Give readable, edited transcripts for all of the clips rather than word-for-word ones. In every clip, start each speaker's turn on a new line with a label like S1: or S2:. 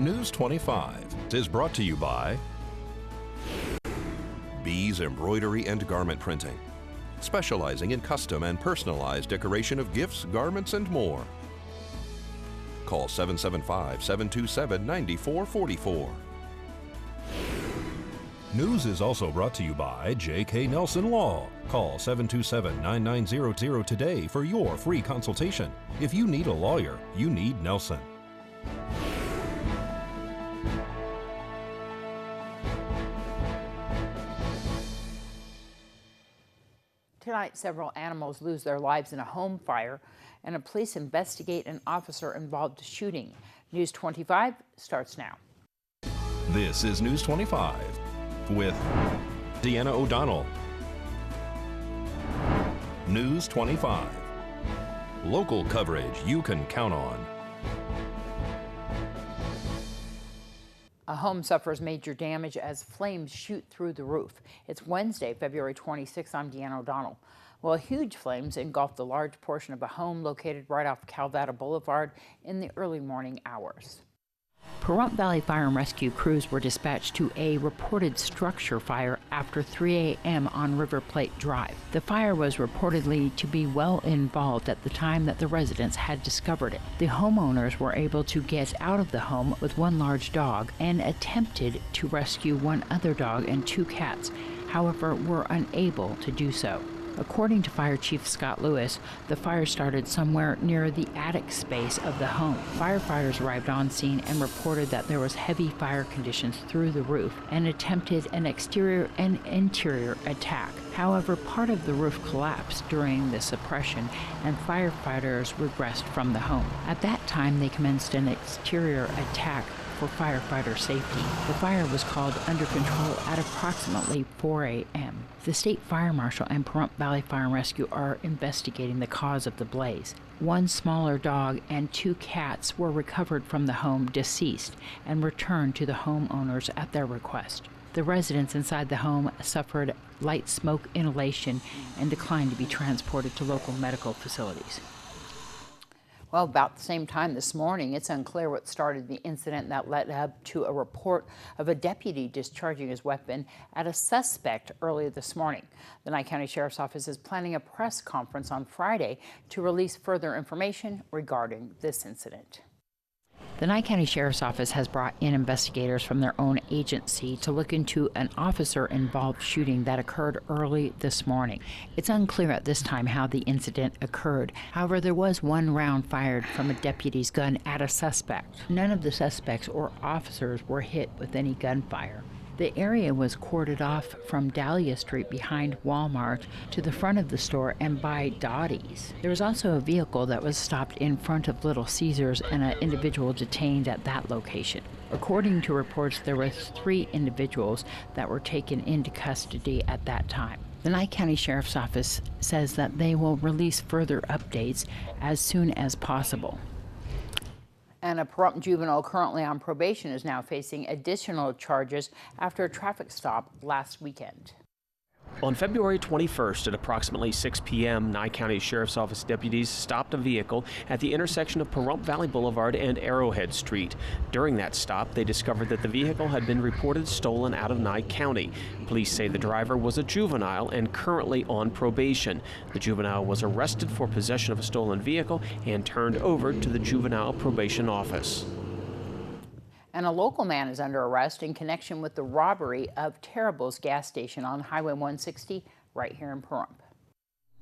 S1: News 25 is brought to you by Bees Embroidery and Garment Printing, specializing in custom and personalized decoration of gifts, garments, and more. Call 775-727-9444. News is also brought to you by J.K. Nelson Law. Call 727-9900 today for your free consultation. If you need a lawyer, you need Nelson.
S2: Tonight, several animals lose their lives in a home fire, and a police investigate an officer-involved shooting. News 25 starts now.
S1: This is News 25 with Deanna O'Donnell. News 25. Local coverage you can count on.
S2: A home suffers major damage as flames shoot through the roof. It's Wednesday, February 26th. I'm Deanna O'Donnell. Well, huge flames engulfed a large portion of a home located right off Calvada Boulevard in the early morning hours. Pahrump Valley Fire and Rescue crews were dispatched to a reported structure fire after 3 a.m. on River Plate Drive. The fire was reportedly to be well involved at the time that the residents had discovered it. The homeowners were able to get out of the home with one large dog and attempted to rescue one other dog and 2 cats, however were unable to do so. According to Fire Chief Scott Lewis, the fire started somewhere near the attic space of the home. Firefighters arrived on scene and reported that there was heavy fire conditions through the roof and attempted an exterior and interior attack. However, part of the roof collapsed during the suppression and firefighters regressed from the home. At that time, they commenced an exterior attack for firefighter safety. The fire was called under control at approximately 4 a.m. The State Fire Marshal and Pahrump Valley Fire and Rescue are investigating the cause of the blaze. One smaller dog and 2 cats were recovered from the home deceased and returned to the homeowners at their request. The residents inside the home suffered light smoke inhalation and declined to be transported to local medical facilities. Well, about the same time this morning, it's unclear what started the incident that led up to a report of a deputy discharging his weapon at a suspect earlier this morning. The Nye County Sheriff's Office is planning a press conference on Friday to release further information regarding this incident. The Nye County Sheriff's Office has brought in investigators from their own agency to look into an officer-involved shooting that occurred early this morning. It's unclear at this time how the incident occurred. However, there was 1 round fired from a deputy's gun at a suspect. None of the suspects or officers were hit with any gunfire. The area was cordoned off from Dahlia Street behind Walmart to the front of the store and by Dottie's. There was also a vehicle that was stopped in front of Little Caesars and an individual detained at that location. According to reports, there were 3 individuals that were taken into custody at that time. The Nye County Sheriff's Office says that they will release further updates as soon as possible. And a Pahrump juvenile currently on probation is now facing additional charges after a traffic stop last weekend.
S3: On February 21st at approximately 6 p.m., Nye County Sheriff's Office deputies stopped a vehicle at the intersection of Pahrump Valley Boulevard and Arrowhead Street. During that stop, they discovered that the vehicle had been reported stolen out of Nye County. Police say the driver was a juvenile and currently on probation. The juvenile was arrested for possession of a stolen vehicle and turned over to the Juvenile Probation Office.
S2: And a local man is under arrest in connection with the robbery of Terrible's gas station on Highway 160 right here in Pahrump.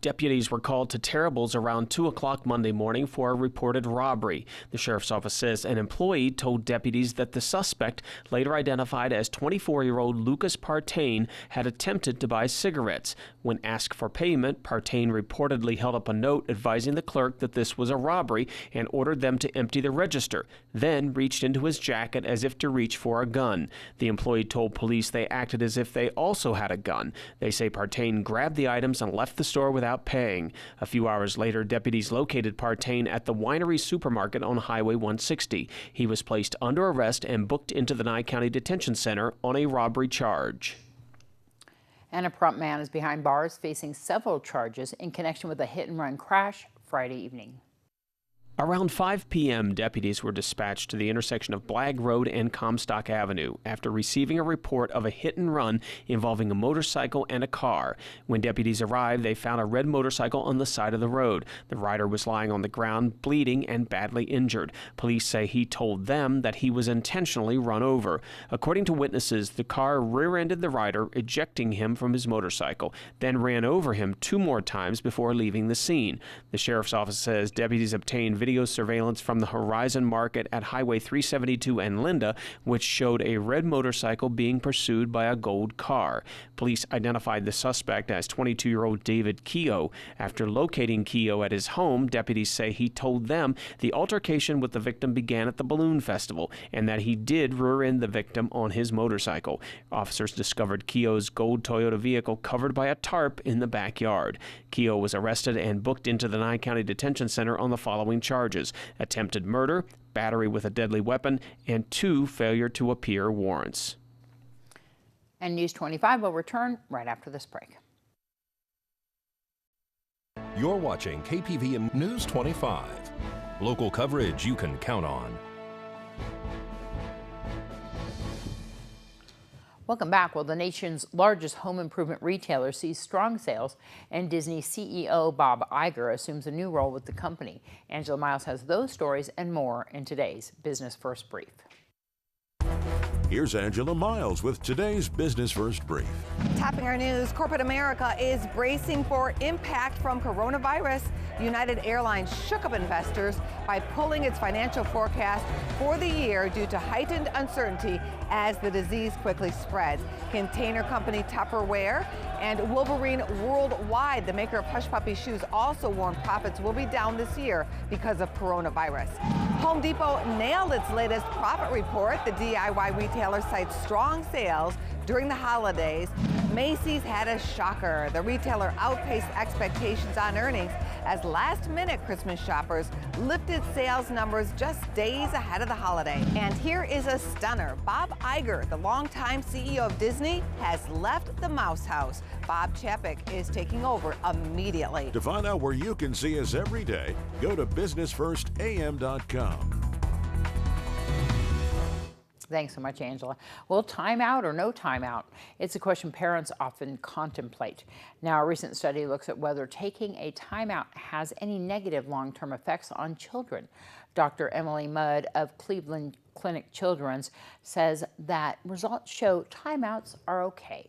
S3: Deputies were called to Terrible's around 2 o'clock Monday morning for a reported robbery. The sheriff's office says an employee told deputies that the suspect, later identified as 24-year-old Lucas Partain, had attempted to buy cigarettes. When asked for payment, Partain reportedly held up a note advising the clerk that this was a robbery and ordered them to empty the register, then reached into his jacket as if to reach for a gun. The employee told police they acted as if they also had a gun. They say Partain grabbed the items and left the store without paying. A few hours later, deputies located Partain at the Winery Supermarket on Highway 160. He was placed under arrest and booked into the Nye County Detention Center on a robbery charge.
S2: And a Pahrump man is behind bars facing several charges in connection with a hit-and-run crash Friday evening.
S3: Around 5 p.m., deputies were dispatched to the intersection of Blagg Road and Comstock Avenue after receiving a report of a hit-and-run involving a motorcycle and a car. When deputies arrived, they found a red motorcycle on the side of the road. The rider was lying on the ground, bleeding and badly injured. Police say he told them that he was intentionally run over. According to witnesses, the car rear-ended the rider, ejecting him from his motorcycle, then ran over him 2 more times before leaving the scene. The sheriff's office says deputies obtained video surveillance from the Horizon Market at Highway 372 and Linda, which showed a red motorcycle being pursued by a gold car. Police identified the suspect as 22-year-old David Keogh. After locating Keogh at his home, deputies say he told them the altercation with the victim began at the balloon festival and that he did rear-end the victim on his motorcycle. Officers discovered Keogh's gold Toyota vehicle covered by a tarp in the backyard. Keogh was arrested and booked into the Nye County Detention Center on the following charges: attempted murder, battery with a deadly weapon, and 2 failure to appear warrants.
S2: And News 25 will return right after this break.
S1: You're watching KPVM News 25. Local coverage you can count on.
S2: Welcome back. Well, the nation's largest home improvement retailer sees strong sales, and Disney CEO Bob Iger assumes a new role with the company. Angela Miles has those stories and more in today's Business First Brief.
S4: Here's Angela Miles with today's Business First Brief.
S5: Topping our news, corporate America is bracing for impact from coronavirus. United Airlines shook up investors by pulling its financial forecast for the year due to heightened uncertainty as the disease quickly spreads. Container company Tupperware and Wolverine Worldwide, the maker of Hush Puppy shoes, also warned profits will be down this year because of coronavirus. Home Depot nailed its latest profit report. The DIY retailer cites strong sales during the holidays. Macy's had a shocker. The retailer outpaced expectations on earnings as last-minute Christmas shoppers lifted sales numbers just days ahead of the holiday. And here is a stunner. Bob Iger, the longtime CEO of Disney, has left the Mouse House. Bob Chapek is taking over immediately.
S4: To find out where you can see us every day, go to businessfirstam.com.
S2: Thanks so much, Angela. Well, timeout or no timeout? It's a question parents often contemplate. Now, a recent study looks at whether taking a timeout has any negative long-term effects on children. Dr. Emily Mudd of Cleveland Clinic Children's says that results show timeouts are okay.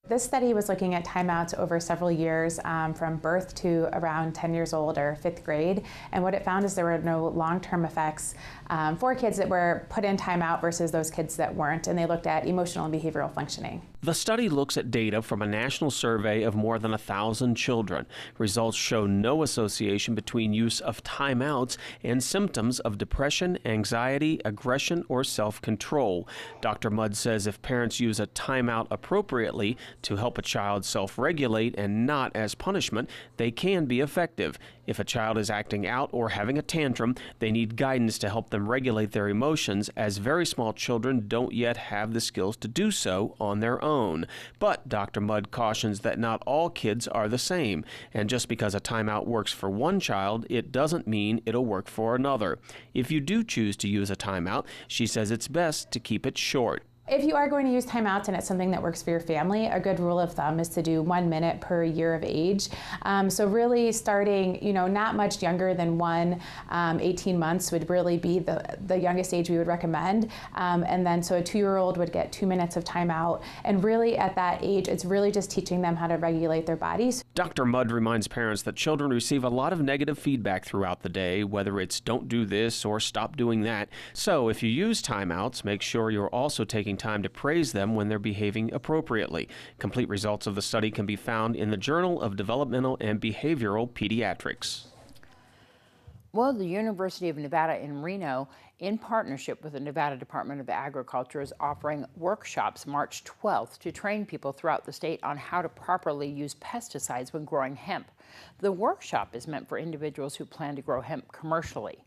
S6: This study was looking at timeouts over several years from birth to around 10 years old or 5th grade. And what it found is there were no long-term effects for kids that were put in timeout versus those kids that weren't. And they looked at emotional and behavioral functioning.
S3: The study looks at data from a national survey of more than 1,000 children. Results show no association between use of timeouts and symptoms of depression, anxiety, aggression, or self-control. Dr. Mudd says if parents use a timeout appropriately to help a child self-regulate and not as punishment, they can be effective. If a child is acting out or having a tantrum, they need guidance to help them regulate their emotions, as very small children don't yet have the skills to do so on their own. But Dr. Mudd cautions that not all kids are the same, and just because a timeout works for one child, it doesn't mean it'll work for another. If you do choose to use a timeout, she says it's best to keep it short.
S6: If you are going to use timeouts and it's something that works for your family, a good rule of thumb is to do 1 minute per year of age. So really starting, not much younger than 18 months would really be the youngest age we would recommend. And then so a 2-year-old would get 2 minutes of timeout. And really at that age, it's really just teaching them how to regulate their bodies.
S3: Dr. Mudd reminds parents that children receive a lot of negative feedback throughout the day, whether it's don't do this or stop doing that. So if you use timeouts, make sure you're also taking time to praise them when they're behaving appropriately. Complete results of the study can be found in the Journal of Developmental and Behavioral Pediatrics.
S2: Well, the University of Nevada in Reno, in partnership with the Nevada Department of Agriculture, is offering workshops March 12th to train people throughout the state on how to properly use pesticides when growing hemp. The workshop is meant for individuals who plan to grow hemp commercially.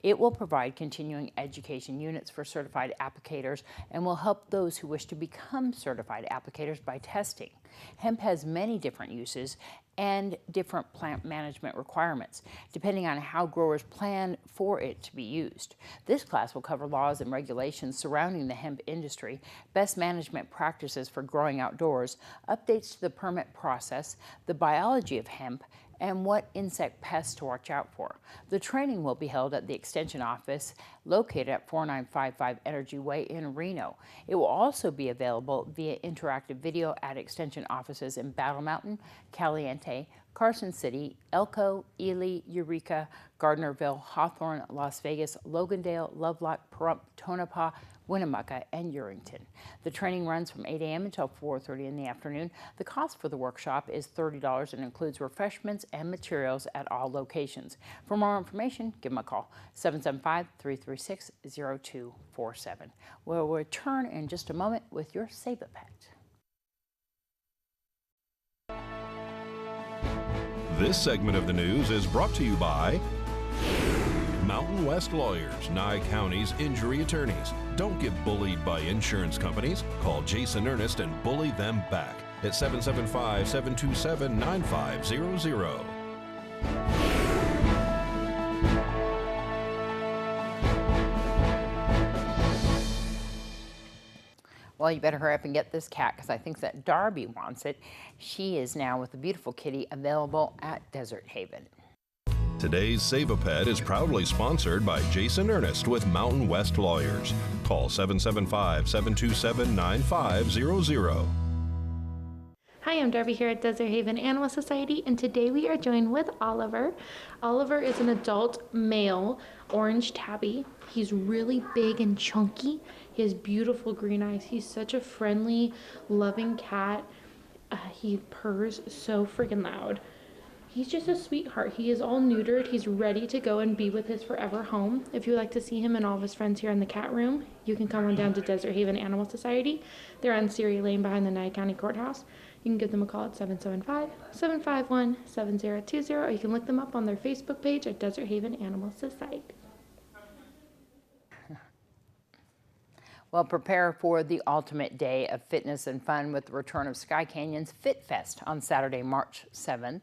S2: It will provide continuing education units for certified applicators and will help those who wish to become certified applicators by testing. Hemp has many different uses and different plant management requirements, depending on how growers plan for it to be used. This class will cover laws and regulations surrounding the hemp industry, best management practices for growing outdoors, updates to the permit process, the biology of hemp, and what insect pests to watch out for. The training will be held at the Extension office located at 4955 Energy Way in Reno. It will also be available via interactive video at Extension offices in Battle Mountain, Caliente, Carson City, Elko, Ely, Eureka, Gardnerville, Hawthorne, Las Vegas, Logandale, Lovelock, Pahrump, Tonopah, Winnemucca, and Urington. The training runs from 8 a.m. until 4:30 in the afternoon. The cost for the workshop is $30 and includes refreshments and materials at all locations. For more information, give them a call, 775-336-0247. We'll return in just a moment with your Save a Pet.
S1: This segment of the news is brought to you by Mountain West Lawyers, Nye County's injury attorneys. Don't get bullied by insurance companies. Call Jason Ernest and bully them back at 775-727-9500.
S2: Well, you better hurry up and get this cat because I think that Darby wants it. She is now with the beautiful kitty available at Desert Haven.
S1: Today's Save a Pet is proudly sponsored by Jason Ernest with Mountain West Lawyers. Call 775-727-9500.
S7: Hi, I'm Darby here at Desert Haven Animal Society, and today we are joined with Oliver. Oliver is an adult male orange tabby. He's really big and chunky. He has beautiful green eyes. He's such a friendly, loving cat. He purrs so freaking loud. He's just a sweetheart. He is all neutered. He's ready to go and be with his forever home. If you'd like to see him and all of his friends here in the cat room, you can come on down to Desert Haven Animal Society. They're on Ceres Lane behind the Nye County Courthouse. You can give them a call at 775-751-7020, or you can look them up on their Facebook page at Desert Haven Animal Society.
S2: Well, prepare for the ultimate day of fitness and fun with the return of Sky Canyon's Fit Fest on Saturday, March 7th.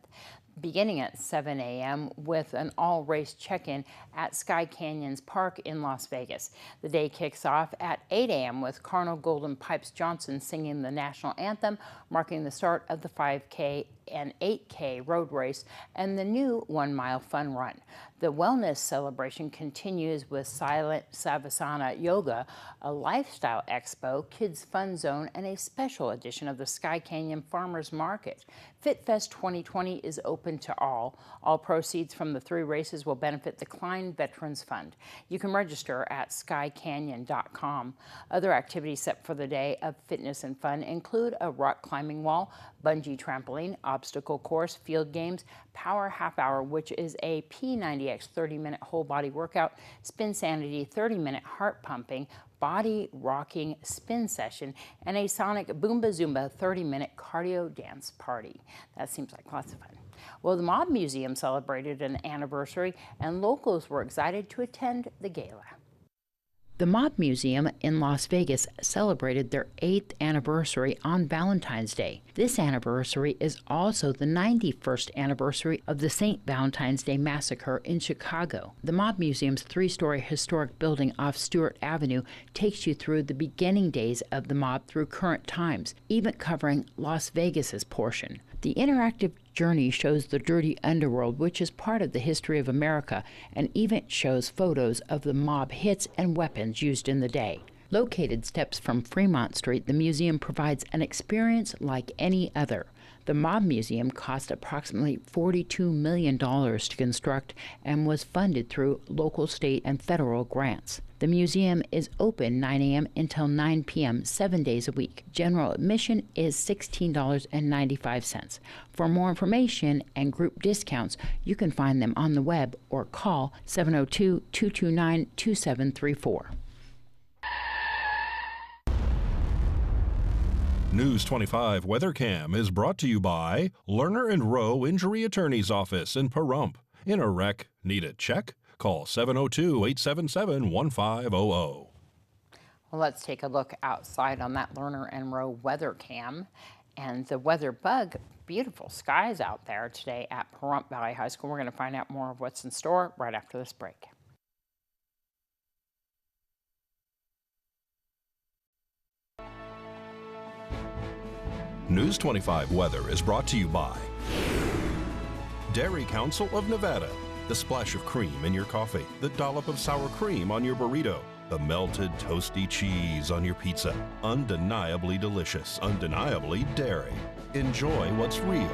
S2: Beginning at 7 a.m. with an all-race check-in at Sky Canyon's Park in Las Vegas. The day kicks off at 8 a.m. with Colonel Golden Pipes Johnson singing the national anthem, marking the start of the 5K and 8K road race and the new 1-mile fun run. The wellness celebration continues with Silent Savasana Yoga, a lifestyle expo, kids fun zone, and a special edition of the Sky Canyon Farmers Market. FitFest 2020 is open to all. All proceeds from the 3 races will benefit the Klein Veterans Fund. You can register at skycanyon.com. Other activities set for the day of fitness and fun include a rock climbing wall, bungee trampoline, obstacle course, field games, power half hour, which is a P90X 30-minute whole body workout, Spin Sanity 30-minute heart pumping, body rocking spin session, and a Sonic Boomba Zumba 30-minute cardio dance party. That seems like lots of fun. Well, the Mob Museum celebrated an anniversary, and locals were excited to attend the gala. The Mob Museum in Las Vegas celebrated their 8th anniversary on Valentine's Day. This anniversary is also the 91st anniversary of the St. Valentine's Day Massacre in Chicago. The Mob Museum's 3-story historic building off Stewart Avenue takes you through the beginning days of the mob through current times, even covering Las Vegas's portion. The interactive journey shows the dirty underworld, which is part of the history of America, and even shows photos of the mob hits and weapons used in the day. Located steps from Fremont Street, the museum provides an experience like any other. The Mob Museum cost approximately $42 million to construct and was funded through local, state, and federal grants. The museum is open 9 a.m. until 9 p.m. 7 days a week. General admission is $16.95. For more information and group discounts, you can find them on the web or call 702-229-2734.
S1: News 25 Weather Cam is brought to you by Lerner and Rowe Injury Attorney's Office in Pahrump. In a wreck, need a check? Call 702-877-1500.
S2: Well, let's take a look outside on that Lerner and Rowe weather cam. And the weather bug, beautiful skies out there today at Pahrump Valley High School. We're going to find out more of what's in store right after this break.
S1: News 25 weather is brought to you by Dairy Council of Nevada. The splash of cream in your coffee, the dollop of sour cream on your burrito, the melted toasty cheese on your pizza. Undeniably delicious, undeniably dairy. Enjoy what's real.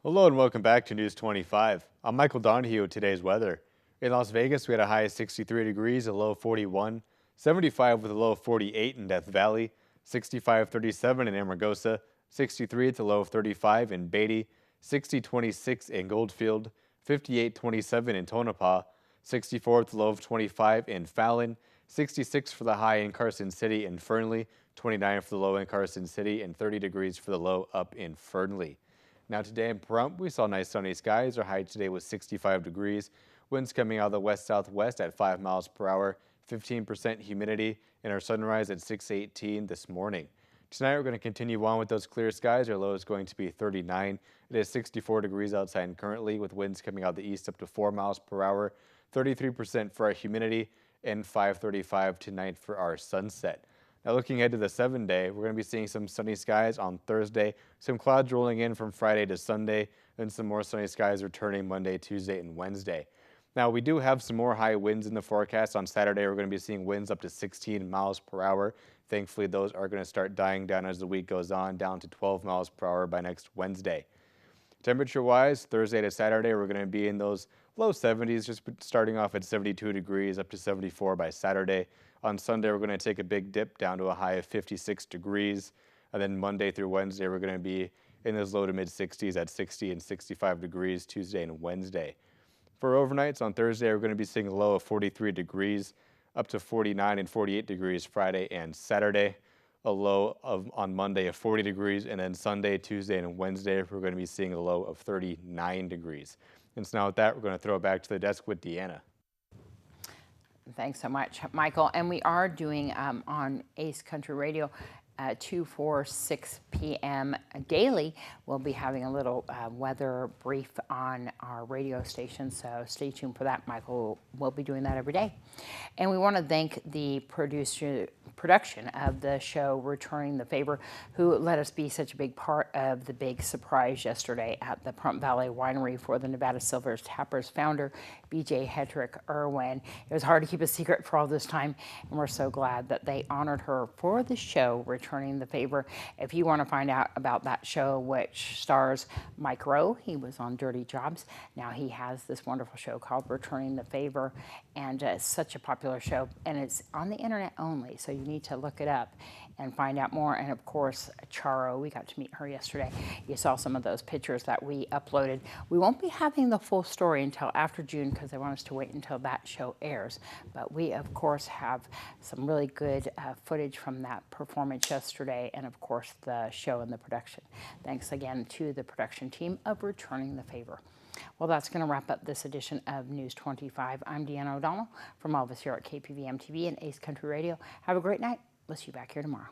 S8: Hello and welcome back to News 25. I'm Michael Donohue with today's weather. In Las Vegas, we had a high of 63 degrees, a low of 41, 75 with a low of 48 in Death Valley, 65-37 in Amargosa, 63 at the low of 35 in Beatty, 60-26 in Goldfield, 58-27 in Tonopah, 64 at the low of 25 in Fallon, 66 for the high in Carson City and Fernley, 29 for the low in Carson City, and 30 degrees for the low up in Fernley. Now today in Pahrump, we saw nice sunny skies. Our high today was 65 degrees. Winds coming out of the west-southwest at 5 miles per hour, 15% humidity, and our sunrise at 6:18 this morning. Tonight we're going to continue on with those clear skies. Our low is going to be 39. It is 64 degrees outside currently with winds coming out the east up to 4 miles per hour, 33% for our humidity, and 5:35 tonight for our sunset. Now looking ahead to the 7-day, we're going to be seeing some sunny skies on Thursday, some clouds rolling in from Friday to Sunday, then some more sunny skies returning Monday, Tuesday, and Wednesday. Now we do have some more high winds in the forecast. On Saturday, we're going to be seeing winds up to 16 miles per hour. Thankfully, those are going to start dying down as the week goes on, down to 12 miles per hour by next Wednesday. Temperature-wise, Thursday to Saturday, we're going to be in those low 70s, just starting off at 72 degrees, up to 74 by Saturday. On Sunday, we're going to take a big dip down to a high of 56 degrees. And then Monday through Wednesday, we're going to be in those low to mid 60s at 60 and 65 degrees Tuesday and Wednesday. For overnights, on Thursday, we're going to be seeing a low of 43 degrees, up to 49 and 48 degrees Friday and Saturday. A low on Monday of 40 degrees, and then Sunday, Tuesday, and Wednesday, we're going to be seeing a low of 39 degrees. And so now with that, we're going to throw it back to the desk with Deanna.
S2: Thanks so much, Michael. And we are doing on Ace Country Radio 2, 4, 6 p.m. daily. We'll be having a little weather brief on our radio station, so stay tuned for that. Michael will be doing that every day. And we want to thank the production of the show, Returning the Favor, who let us be such a big part of the big surprise yesterday at the Pahrump Valley Winery for the Nevada Silver Tappers founder, B.J. Hedrick Irwin. It was hard to keep a secret for all this time, and we're so glad that they honored her for the show, Returning the Favor. If you want to find out about that show, which stars Mike Rowe, he was on Dirty Jobs. Now he has this wonderful show called Returning the Favor, and it's such a popular show, and it's on the internet only, so you need to look it up and find out more. And of course, Charo, we got to meet her yesterday. You saw some of those pictures that we uploaded. We won't be having the full story until after June because they want us to wait until that show airs. But we, of course, have some really good footage from that performance yesterday, and of course, the show and the production. Thanks again to the production team of Returning the Favor. Well, that's going to wrap up this edition of News 25. I'm Deanna O'Donnell from all of us here at KPVM-TV and Ace Country Radio. Have a great night. We'll see you back here tomorrow.